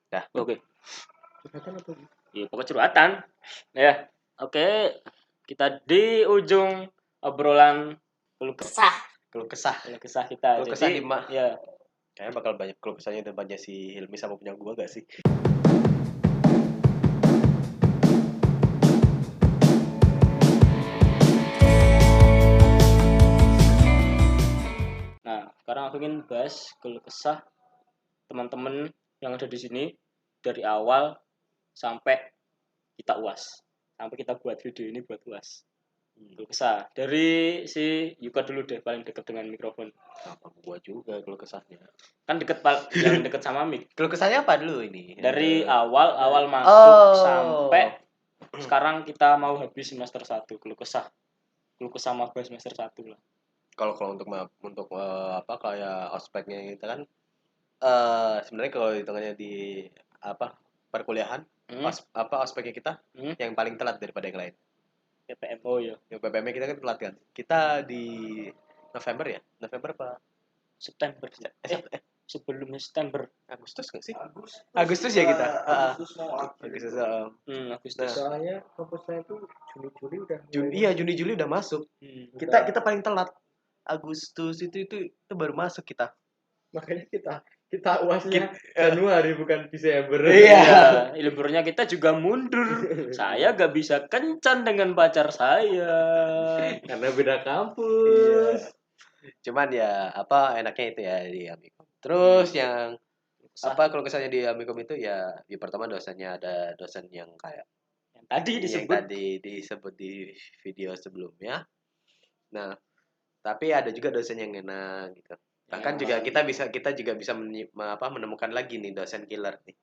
Dah. Oke. Curhatan apa? Ya, pokoknya curhatan. Ya. Oke. Kita di ujung obrolan keluh kesah kita. Keluh kesah Jadi, Dima. ya. Kayaknya bakal banyak keluh kesahnya depannya si Hilmi sama punya gua gak sih? Nah, sekarang aku ingin bahas keluh kesah teman-teman yang ada di sini dari awal sampai kita UAS. Sampai kita buat video ini buat UAS. Keluh kesah. Dari si Yuka dulu deh, paling dekat dengan mikrofon. Apa gua juga keluh kesahnya. Kan yang dekat sama mic. Keluh kesahnya apa dulu ini? Dari awal masuk sampai sekarang kita mau habis semester 1. Keluh kesah maba semester 1 lah. Kalau untuk apa kayak ospeknya kita kan sebenarnya kalau hitungannya di apa perkuliahan ospeknya kita yang paling telat daripada yang lain. PPM. Oh ya. Yang PPM kita kan telat kan. Kita di November ya? November apa? September. Sebelumnya September. Agustus nggak sih? Agustus ya kita. Agustus. Agustus. Soalnya kampus saya itu Juni-Juli udah. Juni-Juli udah masuk. Kita paling telat. Agustus itu baru masuk kita. Makanya kita UASnya Januari bukan Desember. Iya. Liburnya kita juga mundur. Saya gak bisa kencan dengan pacar saya karena beda kampus. Cuman ya apa enaknya itu ya di Amikom. Terus yang apa kalau kesannya di Amikom itu ya pertama dosennya ada dosen yang kayak yang tadi disebut di video sebelumnya. Nah, tapi ada juga dosen yang enak gitu. Bahkan juga kita juga bisa menemukan lagi nih dosen killer nih.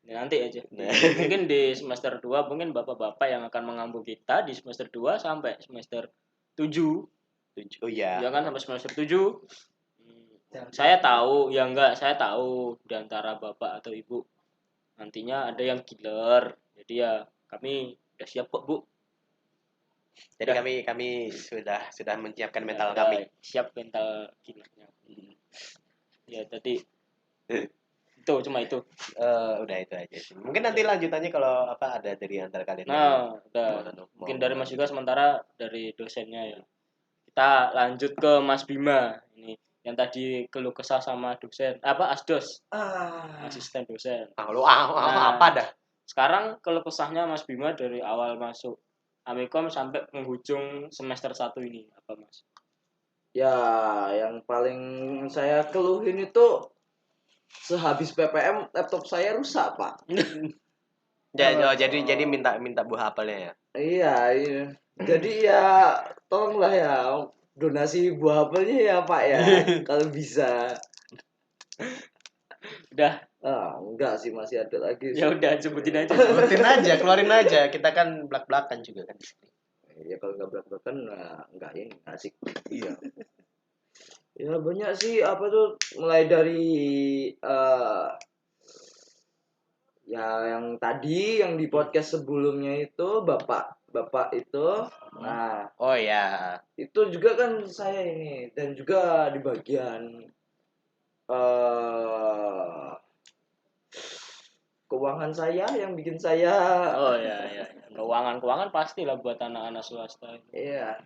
Nanti aja. Mungkin di semester 2 mungkin bapak-bapak yang akan mengampu kita di semester 2 sampai semester 7. Oh iya. Ya kan sampai semester 7. Saya tahu di antara bapak atau ibu nantinya ada yang killer. Jadi ya kami udah siap kok, Bu. Jadi kami sudah menyiapkan mental kami. Siap mental killernya. Ya tadi cuma itu. Udah itu aja sih. Mungkin nanti lanjutannya kalau apa ada dari antara kalian. Nah, udah. Mungkin dari Mas juga sementara dari dosennya ya. Kita lanjut ke Mas Bima ini yang tadi keluh kesah sama dosen asdos. Asisten dosen. Apa dah? Sekarang keluh kesahnya Mas Bima dari awal masuk Amikom sampai penghujung semester 1 ini apa Mas? Ya, yang paling saya keluhin itu sehabis PPM laptop saya rusak, Pak. Jadi minta buah apelnya ya. Iya. Jadi ya tolonglah ya donasi buah apelnya ya, Pak ya. Kalau bisa. Udah. Enggak sih, masih ada lagi sih. Ya udah sebutin aja, keluarin aja. Kita kan belak-belakan juga kan di sini. Ya kalau enggak belak-belakan enggak ini asik. Iya. Ya banyak sih apa tuh mulai dari ya yang tadi yang di podcast sebelumnya itu bapak itu oh ya itu juga kan saya ini dan juga di bagian keuangan saya yang bikin saya keuangan pastilah buat anak-anak swasta. Iya.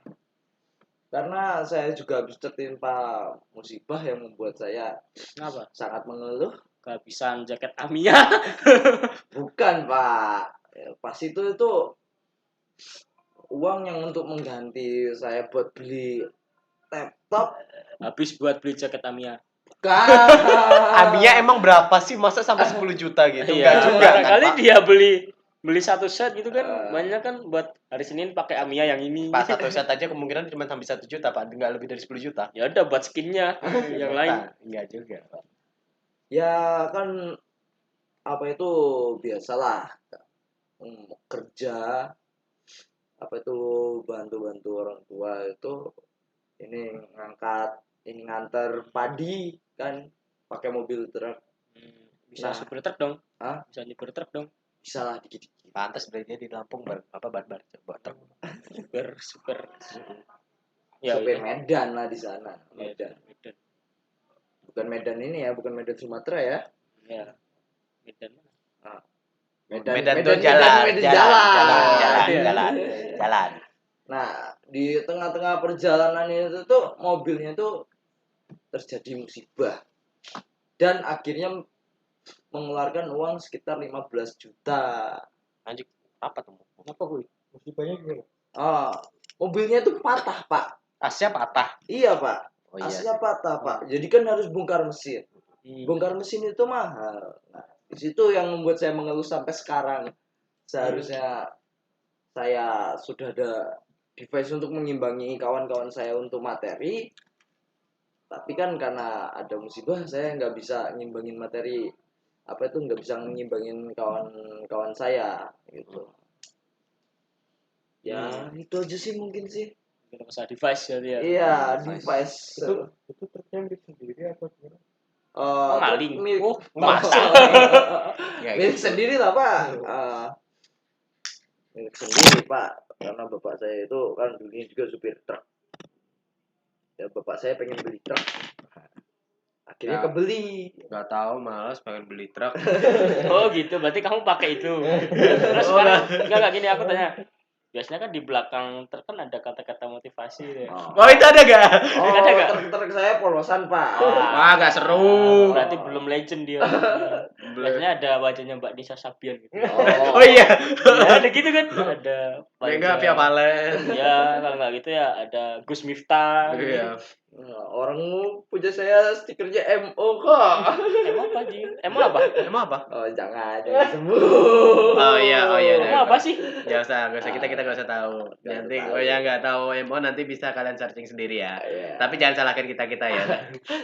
Karena saya juga habis tertimpa musibah yang membuat saya sangat mengeluh. Kehabisan jaket Amiya. Bukan, Pak. Pas itu uang yang untuk mengganti saya buat beli laptop. Habis buat beli jaket Amiya. Amiya emang berapa sih? Masa sampai 10 juta gitu? Enggak juga. Kali dia beli satu set gitu kan banyak kan buat hari Senin pakai Amiya yang ini. Pas satu set aja kemungkinan cuma sampai 1 juta, Pak. Enggak lebih dari 10 juta. Ya udah buat skinnya yang lain. Enggak juga, Pak. Ya kan apa itu biasalah kerja apa itu bantu orang tua itu ini ngantar padi kan pakai mobil truk. Bisa super truk dong. Bisa super truk dong. Bisa lah dikit-dikit. Pantas berarti di Lampung bar super. Ya Medan lah di sana. Medan. Bukan Medan ini ya, bukan Medan Sumatera ya. Ya. Medan. Medan tuh jalan. Nah, di tengah-tengah perjalanan itu tuh mobilnya tuh terjadi musibah. Dan akhirnya mengeluarkan uang sekitar 15 juta. Anjing, apa tuh? Apa gue? Musibahnya gimana? Mobilnya tuh patah, Pak. Asnya patah. Iya, Pak. Oh, iya. Asnya patah, Pak. Jadi kan harus bongkar mesin. Bongkar mesin itu mahal. Nah, di situ yang membuat saya mengeluh sampai sekarang. Seharusnya saya sudah ada device untuk mengimbangi kawan-kawan saya untuk materi. Tapi kan karena ada musibah, saya nggak bisa ngimbangin materi. Nggak bisa ngimbangin kawan-kawan saya gitu. Ya, itu aja sih mungkin sih. Kita masalah device jadi ya. Iya, device. Itu truknya milik sendiri apa gimana? Maling. Masa? Ya, Milik gitu. sendiri lah, Pak. Milik sendiri, Pak. Karena bapak saya itu kan dulunya juga supir truk. Ya, bapak saya pengen beli truk. Akhirnya kebeli. Gak tahu, malas pengen beli truk. Oh gitu, berarti kamu pakai itu. Terus sekarang enggak gini aku tanya. Biasanya kan di belakang truk kan ada kata-kata motivasi gitu ya. Oh, itu ada gak? Ada nggak? Truk saya polosan, Pak. Wah, gak seru. Berarti belum legend dia. Biasanya ada wajahnya Mbak Nisa Sabian gitu. Oh iya. Ya, ada gitu kan. Ada Enggak, Via Valen. Ya, kalau nggak gitu ya ada Gus Miftah. Iya. Orang punya saya stikernya MO kok. Emang apa Ji? Emang apa? Emang apa? Oh, jangan disebut. Oh iya. Emang apa sih? Gak usah kita gak usah tahu. Nanti kalau yang nggak tahu MO nanti bisa kalian searching sendiri ya. Tapi jangan salahkan kita ya.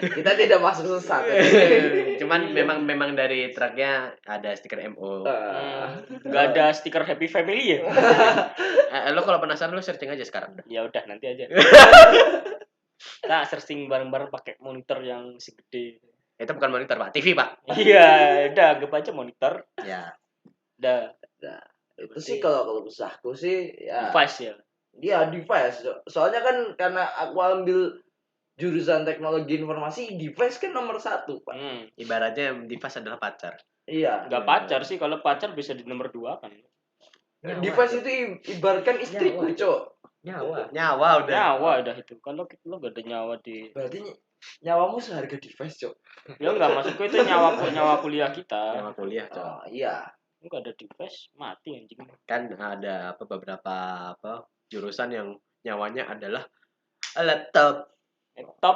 Kita tidak masuk sesat. Cuman memang dari truknya ada stiker MO. Nggak ada stiker Happy Family ya? Lo kalau penasaran lo searching aja sekarang. Ya udah nanti aja. Nah, searching bareng-bareng pakai monitor yang segede. Itu bukan monitor, Pak. TV, Pak. Iya, udah anggap aja monitor. Ya. Udah. Itu sih kalau besarku sih ya. Device ya. Iya, device. Soalnya kan karena aku ambil jurusan teknologi informasi, device kan nomor 1, Pak. Ibaratnya device adalah pacar. Iya. Enggak pacar sih, kalau pacar bisa di nomor 2 kan. Device itu ibaratkan istriku, Cok. Nyawa udah itu. Kalau lo gak ada nyawa di. Berarti nyawamu seharga device, Cok. Ya enggak, maksudku itu nyawa kuliah kita. Nyawa kuliah, Cok. Oh, iya. Enggak ada device, mati anjing. Kan ada beberapa jurusan yang nyawanya adalah laptop,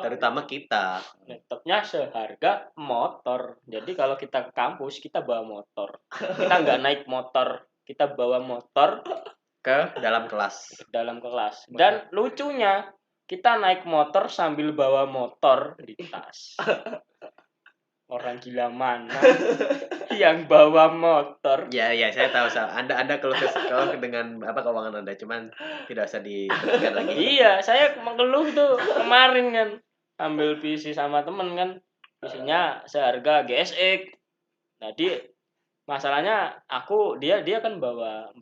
terutama kita. Laptopnya seharga motor. Jadi kalau kita ke kampus kita bawa motor. Kita nggak naik motor, kita bawa motor ke dalam kelas. Dan lucunya kita naik motor sambil bawa motor di tas. Orang gila mana yang bawa motor? Ya, saya tahu. Anda kalau dengan keuangan Anda, cuman tidak usah diberikan lagi. Iya, saya mengeluh tuh kemarin kan, ambil PC sama temen kan, PC-nya seharga GSX. Jadi masalahnya dia kan bawa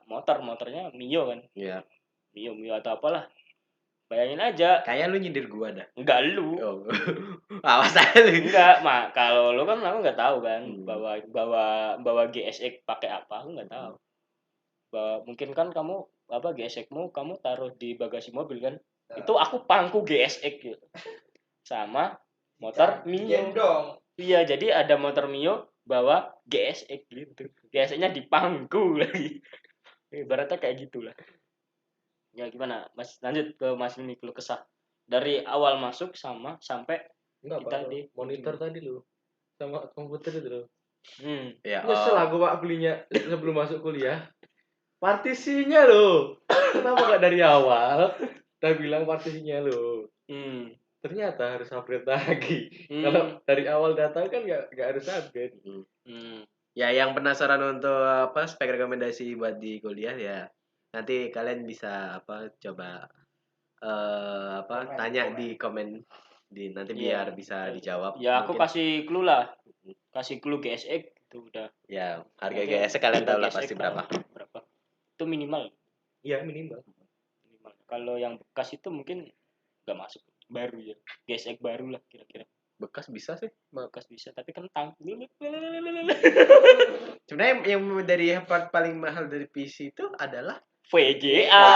motornya Mio kan. Iya. Mio atau apalah. Bayangin aja. Kayak lu nyindir gua dah. Enggak lu. Oh. Awas aja lu. Enggak, kalau lu kan aku enggak tahu kan bawa GSX pakai apa, aku enggak tahu. Mungkin kan kamu GSX-mu kamu taruh di bagasi mobil kan. Itu aku pangku GSX gitu. Sama motor Mio. Iya, jadi ada motor Mio bawa GSX gitu. GSX-nya di pangku lagi. Ibaratnya kayak gitulah. Ya gimana Mas, lanjut ke Mas ini keluh kesah dari awal masuk sampai kita di monitor tadi lo sama komputer itu lo. Ya. Nyesel aku Pak belinya sebelum masuk kuliah. Partisinya lo. Kenapa gak dari awal? Udah bilang partisinya lo. Ternyata harus upgrade lagi. Kalau dari awal datang kan gak harus upgrade. Ya, yang penasaran untuk spek rekomendasi buat di kuliah ya. Nanti kalian bisa coba tanya di komen nanti biar bisa dijawab. Ya aku kasih clue lah. Kasih clue GSX itu udah. Ya, harga GSX kalian tahu lah pasti berapa. Itu minimal. Iya, minimal. Kalau yang bekas itu mungkin enggak masuk. Baru ya. GSX baru lah kira-kira. Bekas bisa sih. Bekas bisa tapi kentang. Sebenarnya yang dari part paling mahal dari PC itu adalah VGA.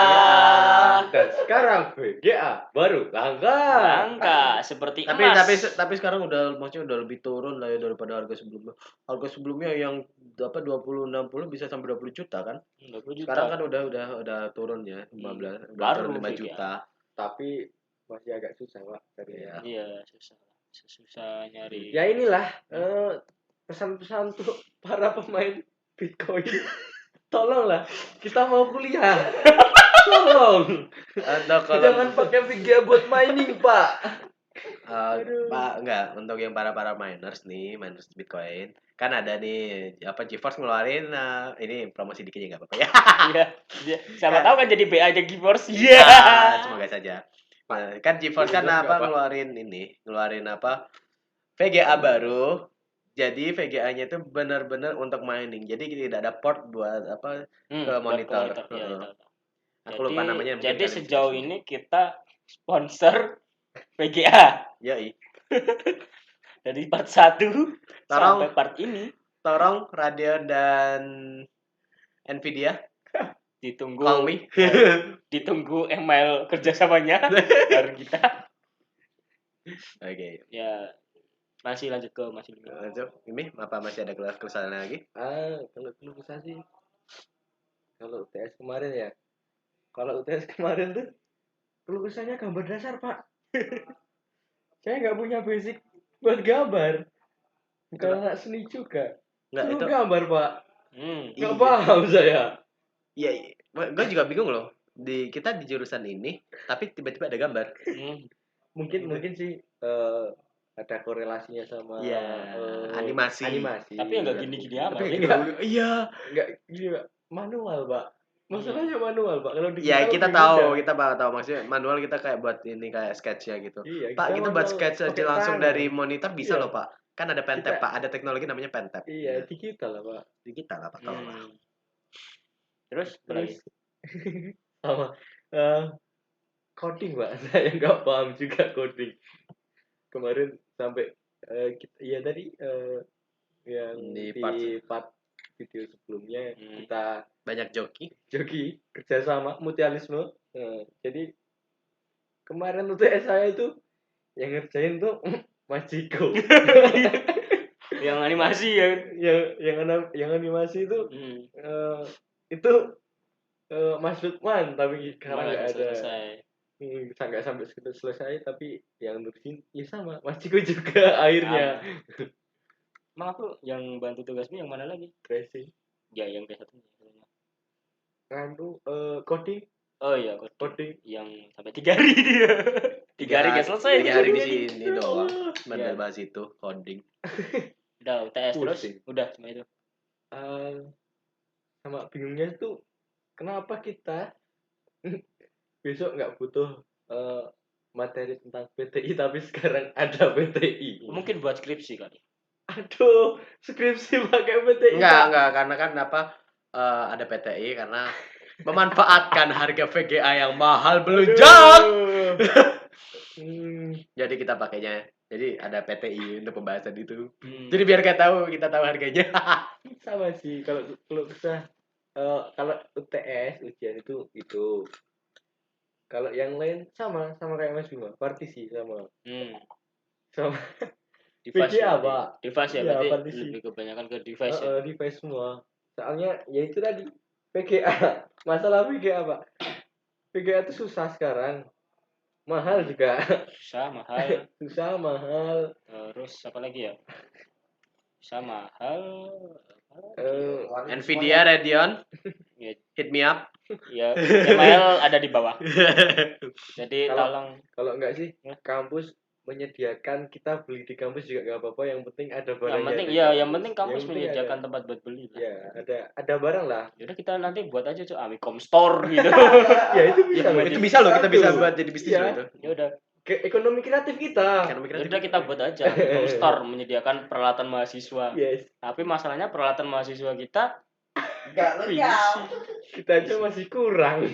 Dan sekarang VGA baru Langka seperti tapi emas. tapi sekarang maksudnya udah lebih turun lah ya daripada harga sebelumnya. Harga sebelumnya yang 20-60 bisa sampai 20 juta kan? 20 juta. Sekarang kan udah turun ya, 15 udah Baru turun 5 VGA. juta. tapi masih agak susah Pak cari ya. Iya, susah nyari. Ya inilah pesan-pesan untuk para pemain Bitcoin. Tolonglah, kita mau kuliah. Tolong. Jangan pakai VGA buat mining, Pak. Pak, enggak, untuk yang para miners nih, miners Bitcoin, kan ada nih GeForce ngeluarin ini promosi dikit ya nggak apa-apa ya. Iya. Siapa tahu kan jadi BA aja GeForce. Iya. Semoga saja. Kan GeForce kan ngeluarin VGA baru. Jadi VGA-nya itu benar-benar untuk mining. Jadi tidak ada port buat ke monitor. Aku lupa namanya. Jadi sejauh ini kita sponsor VGA. Yoi. Dari part 1 sampai part ini. Tolong Radeon dan Nvidia ditunggu ditunggu email kerjasamanya dari kita. Oke. Ya masih lanjut. Ini apa masih ada keluhan lagi? Kalau keluh kesah sih, kalau UTS kemarin ya, kalau UTS kemarin tuh keluh kesahnya gambar dasar Pak. Saya nggak punya basic buat gambar, bukan anak seni juga. Nggak itu gambar Pak. Nggak paham saya. Iya, gue juga bingung loh. Kita di jurusan ini, tapi tiba-tiba ada gambar. Mungkin sih ada korelasinya sama animasi. Tapi nggak gini-gini amat. Iya. Nggak gini Pak. Manual Pak. Masalahnya manual Pak. Kalau ya kita tahu maksudnya manual kita kayak buat ini kayak sketch ya gitu. Iya, Pak, kita buat sketch aja langsung dari monitor bisa loh Pak. Kan ada pentap Pak, ada teknologi namanya pentap. Iya, digital lah Pak. Digital lah Pak, tolong lah. Terus sama coding Pak. Saya nggak paham juga coding. Kemarin sampai tadi yang di part video sebelumnya kita banyak joki kerjasama mutualisme. Jadi kemarin UTS saya itu yang ngerjain tuh Mas Ciko. yang animasi ya, yang animasi itu itu Mas Lukman, tapi sekarang nggak ada. Nggak sampai selesai, tapi yang nurusin ya sama Mas Ciko juga akhirnya. Emang aku yang bantu tugasmu yang mana lagi? Tracing. Ya yang ke satunya. Kan tuh coding. Oh iya, coding yang sampai 3 hari dia. 3 hari nggak selesai. 3 hari di sini doang. Bener bahas itu coding. Udah UTS terus, udah cuma itu. Sama bingungnya tuh kenapa kita besok nggak butuh materi tentang PTI tapi sekarang ada PTI. Mungkin buat skripsi kali. Aduh, skripsi pakai PTI. Enggak, karena kan ada PTI karena memanfaatkan harga VGA yang mahal melonjak. Jadi kita pakainya. Jadi ada PTI untuk pembahasan itu. Jadi biar kita tahu harganya. Sama sih kalau bisa kalau UTS ujian itu. Kalau yang lain sama kayak Mas Bima, partisi sama. Sama device VGA, Pak. Device ya, berarti lebih kebanyakan ke device ya. Device semua. Soalnya ya itu tadi VGA. Masalah VGA, Pak. VGA itu susah sekarang. Mahal juga. Susah, mahal. Terus apa lagi ya? Susah, mahal. Nvidia Radeon. Hit me up. Ya, email ada di bawah. Jadi tolong. Kalau enggak sih, kampus menyediakan, kita beli di kampus juga nggak apa-apa, yang penting ada barangnya. Yang penting kampus menyediakan tempat buat beli lah. Ya, ada barang lah. Yaudah kita nanti buat aja Amicom Store gitu. Ya itu bisa. Itu bisa loh, kita bisa buat jadi bisnis itu. Ya udah. Ekonomi kreatif kita. Udah kita buat aja Amicom Store menyediakan peralatan mahasiswa. Yes. Tapi masalahnya peralatan mahasiswa kita nggak lengkap. Kita aja masih kurang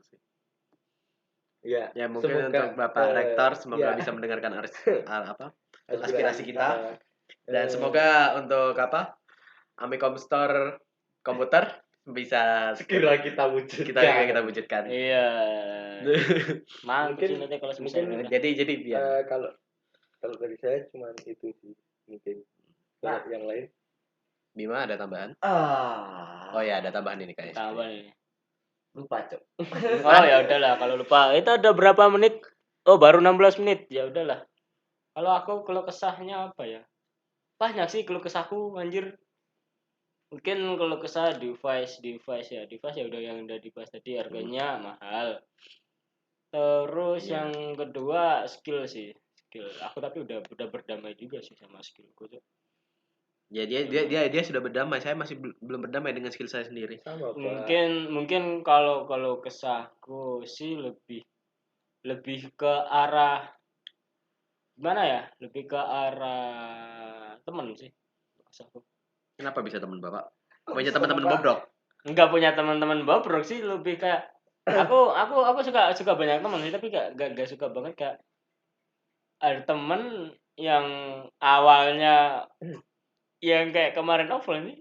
sih. Ya mungkin untuk Bapak Rektor semoga bisa mendengarkan aspirasi kita. Dan semoga untuk Amikom Store komputer bisa segera kita wujudkan. Iya. Mungkin nanti kalau mungkin jadi biar kalau dari saya cuma itu sih mungkin. Kalau yang lain Bima ada tambahan? Oh ya, ada tambahan ini kayaknya. Tambahan ini. Lupa, Cok. Oh ya udahlah kalau lupa. Itu ada berapa menit? Oh, baru 16 menit. Ya udahlah. Kalau aku kalau kesahnya apa ya? Banyak sih kalau kesahku anjir. Mungkin kalau kesah device ya. Device ya udah dibahas tadi, harganya mahal. Terus yang kedua skill sih. Skill. Aku tapi udah berdamai juga sih sama skillku tuh. Ya dia sudah berdamai, saya masih belum berdamai dengan skill saya sendiri. sama, Pak. Mungkin kalau kesahku sih lebih ke arah gimana ya? Lebih ke arah teman sih kesahku. Kenapa bisa teman Bapak? Punya teman-teman bobrok? Enggak punya teman-teman bobrok sih, lebih kayak aku suka banyak teman sih, tapi gak suka banget kayak ada teman yang awalnya yang kayak kemarin offline nih.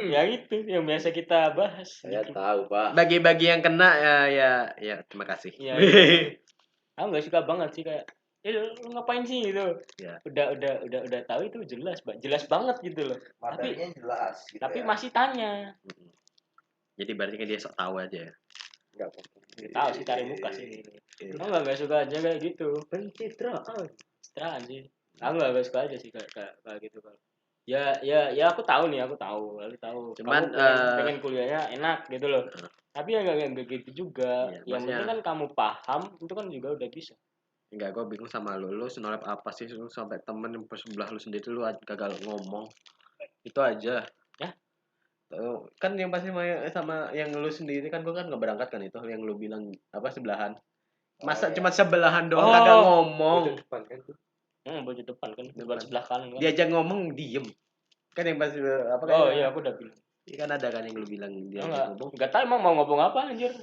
Ya itu yang biasa kita bahas. Saya gitu. tahu, Pak. Bagi-bagi yang kena ya terima kasih. Ya. Aku nggak suka banget sih kayak lu ngapain sih gitu. Ya. Udah tahu itu jelas banget gitu loh. Materinya jelas gitu. Tapi masih tanya. Jadi berarti kan dia sok tahu aja ya. Enggak Tahu sih cari muka sih. Aku nggak suka aja kayak gitu. Pencitraan sih. Aku nggak suka aja sih kayak gitu kalau. Ya aku tahu. Cuman kamu pengen kuliahnya enak gitu loh. Tapi ya nggak gitu juga. Iya, Yang penting kan kamu paham itu kan juga udah bisa. Enggak, gue bingung sama lu senolep apa sih lu sampai temen yang sebelah lu sendiri lu gagal ngomong. Itu aja. Ya? Kan yang pasti sama yang lu sendiri kan gue kan nggak berangkat kan itu yang lu bilang apa sebelahan. Masa cuma sebelahan doang kagak ngomong. Bocah depan kan tuh. Bocah depan kan bukan sebelah kanan kan. Diajak ngomong diem. Kan yang pasti apa kan? Oh iya aku udah bilang. Kan ada kan yang lu bilang dia ngomong. Enggak tahu emang mau ngomong apa anjir.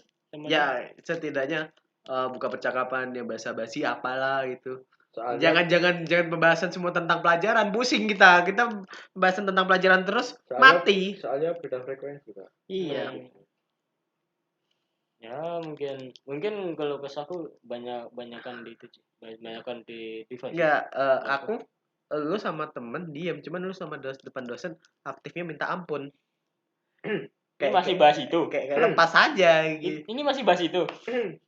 Ya setidaknya buka percakapan yang basa-basi apalah gitu. Soalnya, Jangan pembahasan semua tentang pelajaran, pusing kita pembahasan tentang pelajaran terus mati. Soalnya beda frekuensi, Pak. Iya. Ya mungkin kalau kesahku banyakan di itu banyakan di device. Ya lu sama temen diem, cuman lu sama depan dosen aktifnya minta ampun. Kayak masih bahas itu. Kayak lepas aja gitu. Ini masih bahas itu.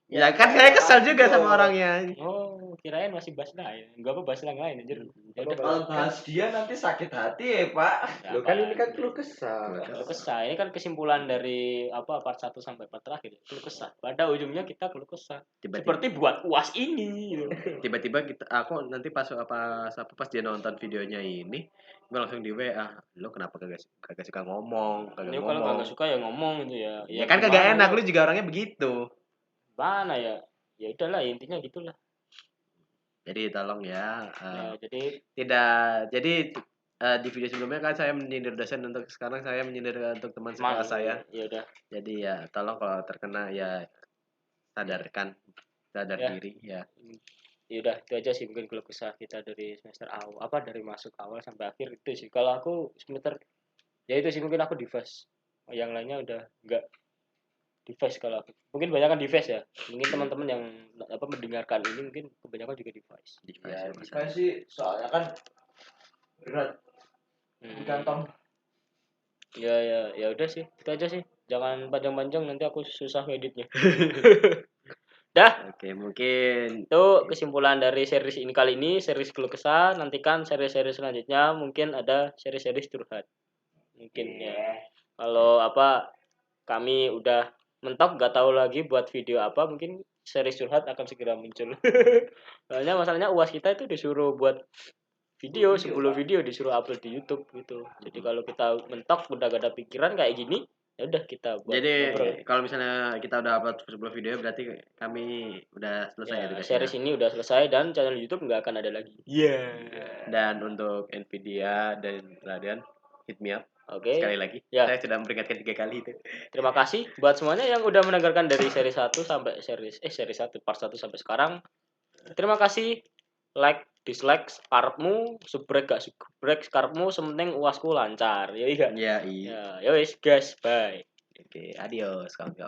Ya kan saya kesal juga sama orangnya. Oh, kirain masih bahas lain. Enggak apa bahas yang lain anjir. Kalau bahas dia nanti sakit hati ya, Pak. Lo kan ini kan keluh kesah. Keluh kesah. Ini kan kesimpulan dari part 1 sampai part terakhir. Keluh kesah. Pada ujungnya kita keluh kesah. Seperti buat UAS ini. Tiba-tiba aku nanti pas dia nonton videonya ini, gue langsung di WA, lo kenapa kagak suka ngomong, Kalau kagak suka ya ngomong gitu ya. Ya kan kagak enak, lu juga orangnya begitu. Mana ya? Ya udahlah intinya gitulah. Jadi tolong ya. Jadi di video sebelumnya kan saya menyindir dosen, untuk sekarang saya menyindir untuk teman sekelas saya. Ya udah. Jadi ya tolong kalau terkena ya sadar diri ya. Ya udah itu aja sih mungkin kalau kesah kita dari semester awal dari masuk awal sampai akhir itu sih. Kalau aku semester ya itu sih mungkin aku device. Yang lainnya udah enggak device kalau aku. Mungkin banyak kan device ya. Mungkin teman-teman yang mendengarkan ini mungkin kebanyakan juga device. Ya, device sih soalnya kan berat di kantong. Ya udah sih. Itu aja sih. Jangan panjang-panjang nanti aku susah editnya. Dah. Oke, mungkin itu kesimpulan dari series ini kali ini, series keluh kesah. Nantikan seri-seri selanjutnya mungkin ada seri-seri curhat. Mungkin ya. Kalau kami udah mentok gak tahu lagi buat video apa, mungkin seri curhat akan segera muncul. Soalnya masalahnya UAS kita itu disuruh buat video 10 video disuruh upload di YouTube gitu. Jadi kalau kita mentok udah gak ada pikiran kayak gini, ya udah kita buat. Jadi kalau misalnya kita udah upload 10 video berarti kami udah selesai ya series ini udah selesai dan channel YouTube nggak akan ada lagi. Dan untuk Nvidia dan Radeon hit me up. Oke. Sekali lagi. Ya. Saya sudah memperingatkan 3 kali itu. Terima kasih buat semuanya yang udah mendengarkan dari seri 1 sampai seri 1 part 1 sampai sekarang. Terima kasih. like dislike karepmu, subrek gak subrek karepmu, sementing uasku lancar. Ya iya. Ya iya. Ya wis guys, bye. Oke, adios kawan-kawan.